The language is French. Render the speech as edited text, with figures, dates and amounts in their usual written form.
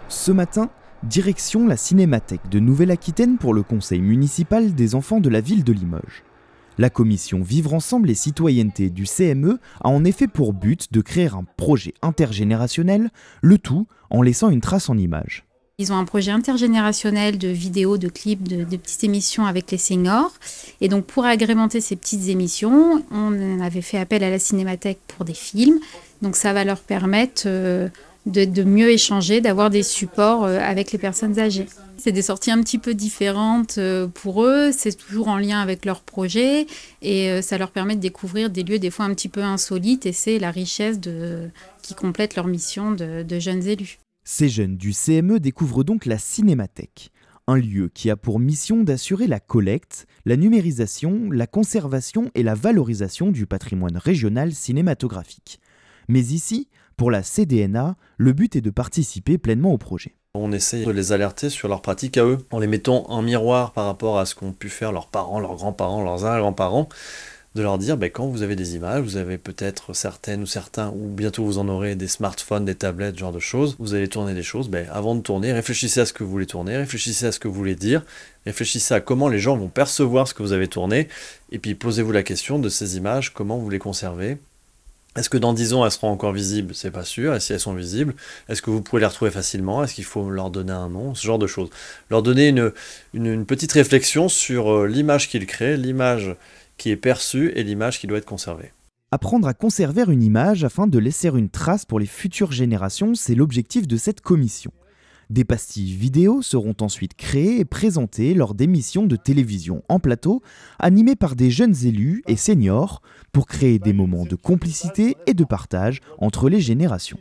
Ce matin, direction la Cinémathèque de Nouvelle-Aquitaine pour le conseil municipal des enfants de la ville de Limoges. La commission Vivre ensemble et citoyenneté du CME a en effet pour but de créer un projet intergénérationnel, le tout en laissant une trace en images. Ils ont un projet intergénérationnel de vidéos, de clips, de petites émissions avec les seniors. Et donc pour agrémenter ces petites émissions, on avait fait appel à la Cinémathèque pour des films. Donc ça va leur permettre de mieux échanger, d'avoir des supports avec les personnes âgées. C'est des sorties un petit peu différentes pour eux, c'est toujours en lien avec leur projet et ça leur permet de découvrir des lieux des fois un petit peu insolites et c'est la richesse qui complète leur mission de jeunes élus. Ces jeunes du CME découvrent donc la Cinémathèque, un lieu qui a pour mission d'assurer la collecte, la numérisation, la conservation et la valorisation du patrimoine régional cinématographique. Mais ici, pour la CDNA, le but est de participer pleinement au projet. On essaie de les alerter sur leurs pratiques à eux, en les mettant en miroir par rapport à ce qu'ont pu faire leurs parents, leurs grands-parents, leurs arrière-grands-parents, de leur dire quand vous avez des images, vous avez peut-être certaines ou certains, ou bientôt vous en aurez des smartphones, des tablettes, ce genre de choses, vous allez tourner des choses, avant de tourner, réfléchissez à ce que vous voulez tourner, réfléchissez à ce que vous voulez dire, réfléchissez à comment les gens vont percevoir ce que vous avez tourné, et puis posez-vous la question de ces images, comment vous les conservez. Est-ce que dans 10 ans, elles seront encore visibles? C'est pas sûr. Et si elles sont visibles, est-ce que vous pouvez les retrouver facilement? Est-ce qu'il faut leur donner un nom? Ce genre de choses. Leur donner une petite réflexion sur l'image qu'ils créent, l'image qui est perçue et l'image qui doit être conservée. Apprendre à conserver une image afin de laisser une trace pour les futures générations, c'est l'objectif de cette commission. Des pastilles vidéo seront ensuite créées et présentées lors d'émissions de télévision en plateau, animées par des jeunes élus et seniors, pour créer des moments de complicité et de partage entre les générations.